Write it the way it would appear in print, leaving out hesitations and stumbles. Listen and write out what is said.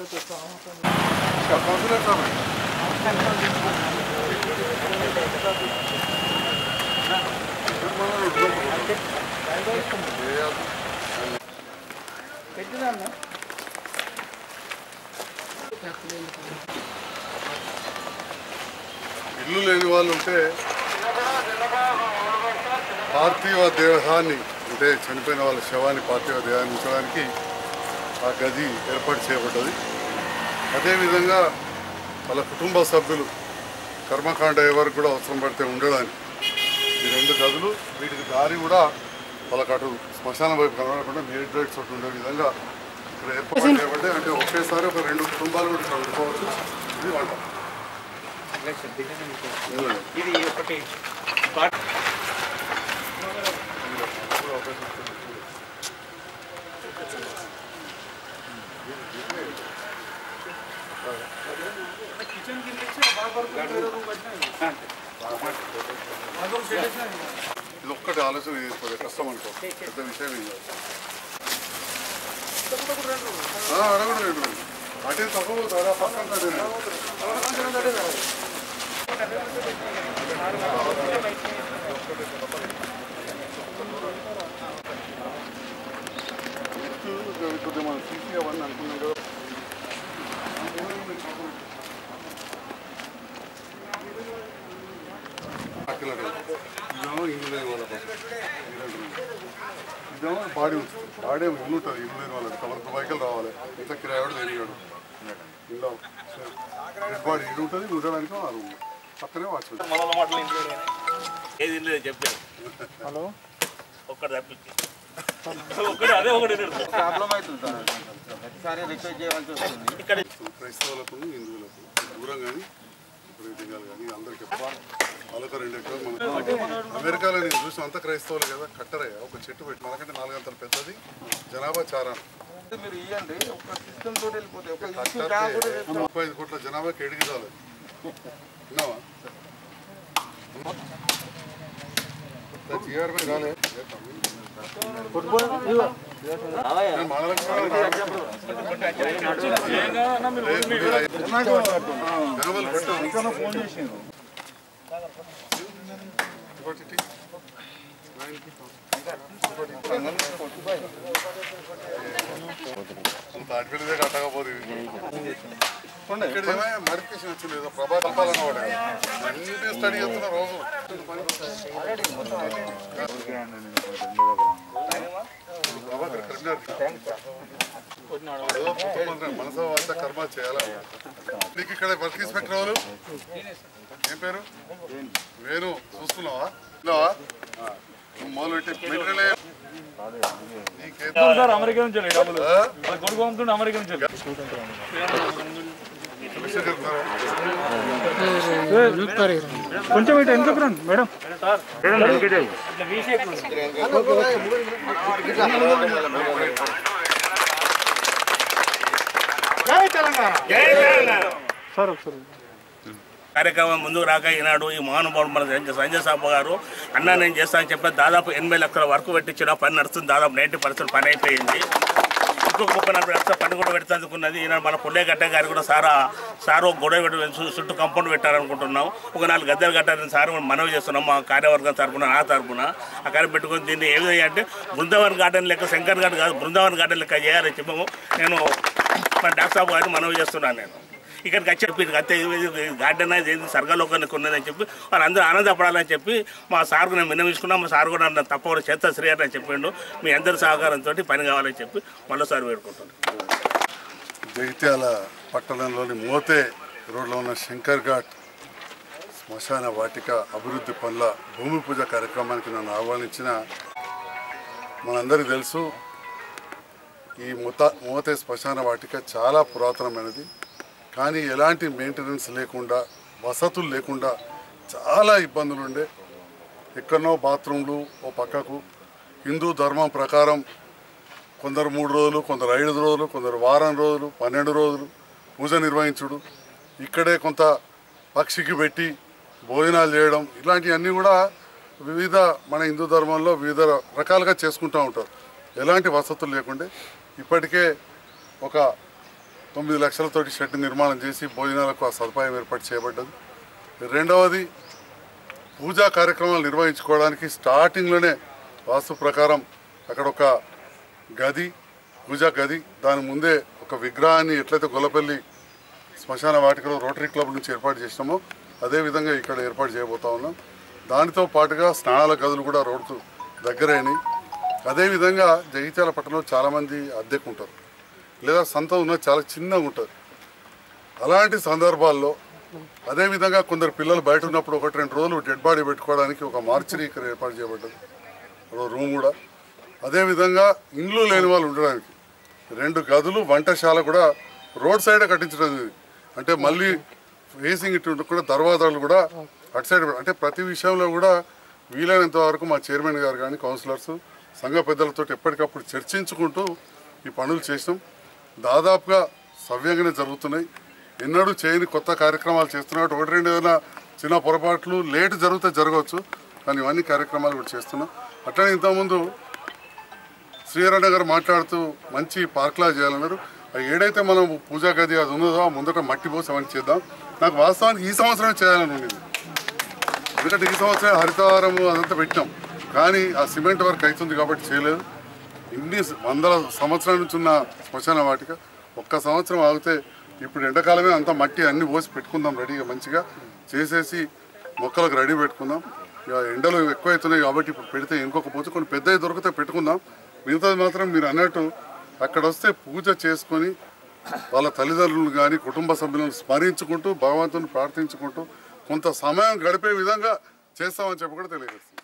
ఇల్లు లేని వాళ్ళు ఉంటే పార్థివ దేహాన్ని అంటే చనిపోయిన వాళ్ళ శవాన్ని పార్థివ దేహాన్ని ఉంచడానికి ఆ గది ఏర్పాటు చేయబడ్డది. అదేవిధంగా వాళ్ళ కుటుంబ సభ్యులు కర్మకాండ ఎవరికి కూడా అవసరం పడితే ఉండడానికి ఈ 2 గదులు, వీటికి దారి కూడా వాళ్ళకి అటు శ్మశానం వైపు కనబడకుండా మెయిన్ రైట్ చోటు ఉండే విధంగా ఇక్కడ ఏర్పాటు చేయబడ్డాయి. అంటే ఒకేసారి ఒక 2 కుటుంబాలు కూడా ఇక్కడ ఉండుకోవచ్చు. ఇది వంట ఇది ఒక్కటి ఆలోచన చేసుకోవాలి, కష్టం అనుకో, పెద్ద విషయం ఏం కాదు. అడగడు అటే తక్కువ పక్కన కొద్దిగా మనం సీసీ అవన్నీ అనుకున్నాం కదా. ఇదేమో ఇల్లు లేని వాళ్ళ ఇదేమో బాడేమో ఇల్లు ఉంటుంది, ఇల్లు లేని వాళ్ళకి వాళ్ళకి బైకులు రావాలి, ఇంత కిరాయాడు తెలియడు. ఇంట్లో డెడ్ బాడీ ఇల్లు ఉంటుంది, ఉండడానికి ఆ రూమ్ పక్కనే వాచ్మెన్. హలో ఒక్కటి తప్పించి ఇక్కడ క్రైస్తవులకు హిందువులకు దూరం కానీ దిగాలి కానీ అందరికీ వాళ్ళకు 2 ఎకరాలు. అమెరికాలో నేను చూసిన అంత క్రైస్తవులు కదా, కట్టరయ్యా ఒక చెట్టు పెట్టి మనకంటే 4 గంటలు పెద్దది, జనాభా చారాను. మీరు ఇవ్వండి, ఒక సిస్టమ్ తోటి వెళ్ళిపోతే 35 కోట్ల జనాభాకి ఎడిగిదాలి. విన్నావా? రాలే ఫోన్ చేసిండ్రు. అడ్మిదే కట్టకపోతే మడిఫికేషన్ వచ్చింది, ఏదో ప్రభా తప్పాలన్న వాడు అన్ని స్టడీ చేస్తున్నా రోజు. మనసు అంతా కర్మ చేయాలి. నీకు ఇక్కడ వర్క్ ఇన్స్పెక్టర్ వాళ్ళు ఏం పేరు? వేణు. చూసుకున్నావా? మొదలు పెట్టి అమెరికా నుంచి కొడుకు పంపుతుండే, అమెరికా నుంచి కొంచెం ఇటు ఎందుకు రండి మేడం. సార్ ఒకసారి కార్యక్రమం ముందుకు రాక ఈనాడు ఈ మహానుభావుడు మన సంజయ్ సాబు గారు అన్న నేను చేస్తానని చెప్పి దాదాపు 80 లక్షల వర్క్ పెట్టించిన పని నడుస్తుంది. దాదాపు 90% పని అయిపోయింది. ఇంకొక 30-40 లక్షల పని కూడా పెడుతున్నది. ఈనాడు మన పుల్లేగడ్డ గారు కూడా సారు గొడవ పెట్టి చుట్టూ కాంపౌండ్ పెట్టారనుకుంటున్నాం. ఒక 4 గద్దెలు కట్టారని సార్ మనవి చేస్తున్నాం. మా కార్యవర్గం తరఫున ఆ తరఫున ఆ కార్యం పెట్టుకుని దీన్ని ఏ విధంగా అంటే బృందావన్ గార్డెన్ లెక్క, శంకర్ గార్డెన్ కాదు బృందావన్ గార్డెన్ లెక్క చేయాలని చెప్పము నేను మన డాక్టర్ సాబు గారిని మనవి చేస్తున్నాను. నేను ఇక్కడికి వచ్చి అంతే గార్డెన్ అనేది ఏంది సర్గలోకానికి ఉన్నదని చెప్పి వాళ్ళందరూ ఆనందపడాలని చెప్పి మా సార్కు నేను విన్నవించుకున్నాను. మా సార్ కూడా తప్పకుండా చేస్తా శ్రీ అని చెప్పిండు. మీ అందరి సహకారంతో పని కావాలని చెప్పి మరోసారి వేడుకుంటున్నాను. జగిత్యాల పట్టణంలోని మోతే రోడ్లో ఉన్న శంకర్ ఘాట్ శ్మశాన వాటిక అభివృద్ధి పనుల భూమి పూజ కార్యక్రమానికి నన్ను ఆహ్వానించిన మనందరికీ తెలుసు. ఈ మోతే శ్మశాన వాటిక చాలా పురాతనమైనది. కానీ ఎలాంటి మెయింటెనెన్స్ లేకుండా, వసతులు లేకుండా చాలా ఇబ్బందులు ఉండే. ఎక్కడనో బాత్రూమ్లు ఓ పక్కకు. హిందూ ధర్మం ప్రకారం కొందరు 3 రోజులు, కొందరు 5 రోజులు, కొందరు వారం రోజులు, 12 రోజులు పూజ నిర్వహించుడు, ఇక్కడే కొంత పక్షికి పెట్టి భోజనాలు చేయడం, ఇలాంటివన్నీ కూడా వివిధ మన హిందూ ధర్మంలో వివిధ రకాలుగా చేసుకుంటూ ఉంటారు. ఎలాంటి వసతులు లేకుండే ఇప్పటికే ఒక 9 లక్షలతోటి షెడ్ నిర్మాణం చేసి భోజనాలకు ఆ సదుపాయం ఏర్పాటు చేయబడ్డది. రెండవది పూజా కార్యక్రమాలు నిర్వహించుకోవడానికి స్టార్టింగ్లోనే వాస్తు ప్రకారం అక్కడ ఒక గది, పూజా గది, దాని ముందే ఒక విగ్రహాన్ని ఎట్లయితే గొల్లపల్లి శ్మశాన వాటికలో రోటరీ క్లబ్ నుంచి ఏర్పాటు చేసినామో అదేవిధంగా ఇక్కడ ఏర్పాటు చేయబోతా ఉన్నాం. దానితో పాటుగా స్నానాల గదులు కూడా రోడ్డు దగ్గరైనాయి. అదేవిధంగా జగిత్యాల పట్టణంలో చాలామంది అద్దెకు ఉంటారు, లేదా సొంతం ఉన్న చాలా చిన్నగా ఉంటుంది. అలాంటి సందర్భాల్లో అదేవిధంగా కొందరు పిల్లలు బయట ఉన్నప్పుడు 1-2 రోజులు డెడ్ బాడీ పెట్టుకోవడానికి ఒక మార్చరీ ఇక్కడ ఏర్పాటు చేయబడ్డది, రూమ్ కూడా. అదేవిధంగా ఇండ్లు లేని వాళ్ళు ఉండడానికి 2 గదులు, వంటశాల కూడా రోడ్ సైడే కట్టించడం. అంటే మళ్ళీ ఫేసింగ్ ఇటు కూడా దర్వాజాలు కూడా అటు సైడ్. అంటే ప్రతి విషయంలో కూడా వీలైనంత వరకు మా చైర్మన్ గారు కానీ కౌన్సిలర్స్ సంఘ పెద్దలతో ఎప్పటికప్పుడు చర్చించుకుంటూ ఈ పనులు చేసినాం. దాదాపుగా సవ్యంగానే జరుగుతున్నాయి. ఎన్నడూ చేయని కొత్త కార్యక్రమాలు చేస్తున్నాం. 1-2 ఏదైనా చిన్న పొరపాట్లు లేట్ జరిగితే జరగవచ్చు, కానీ ఇవన్నీ కార్యక్రమాలు కూడా చేస్తున్నాం. అట్లనే ఇంతకుముందు శ్రీహరణ గారు మాట్లాడుతూ మంచి పార్క్లా చేయాలన్నారు. ఏడైతే మనం పూజా గది అది ఉన్నదో ముందట మట్టి పోసి అవన్నీ చేద్దాం. నాకు వాస్తవానికి ఈ సంవత్సరమే చేయాలని ఉండేది, ఎందుకంటే ఈ సంవత్సరం హరితహారము అదంతా పెట్టినాం, కానీ ఆ సిమెంట్ వర్క్ అవుతుంది కాబట్టి చేయలేదు. ఇన్ని వందల సంవత్సరాల నుంచి ఉన్న శ్మశాన వాటిక ఒక్క సంవత్సరం ఆగితే ఇప్పుడు ఎండాకాలమే అంతా మట్టి అన్ని పోసి పెట్టుకుందాం, రెడీగా మంచిగా చేసేసి మొక్కలకు రెడీ పెట్టుకుందాం. ఇక ఎండలు ఎక్కువవుతున్నాయి కాబట్టి ఇప్పుడు పెడితే ఇంకొక పూజ కొన్ని పెద్దవి దొరికితే పెట్టుకుందాం. మిగతాది మాత్రం మీరు అన్నట్టు అక్కడ వస్తే పూజ చేసుకొని వాళ్ళ తల్లిదండ్రులు కానీ కుటుంబ సభ్యులను స్మరించుకుంటూ భగవంతుని ప్రార్థించుకుంటూ కొంత సమయం గడిపే విధంగా చేస్తామని చెప్పి కూడా తెలియజేస్తుంది.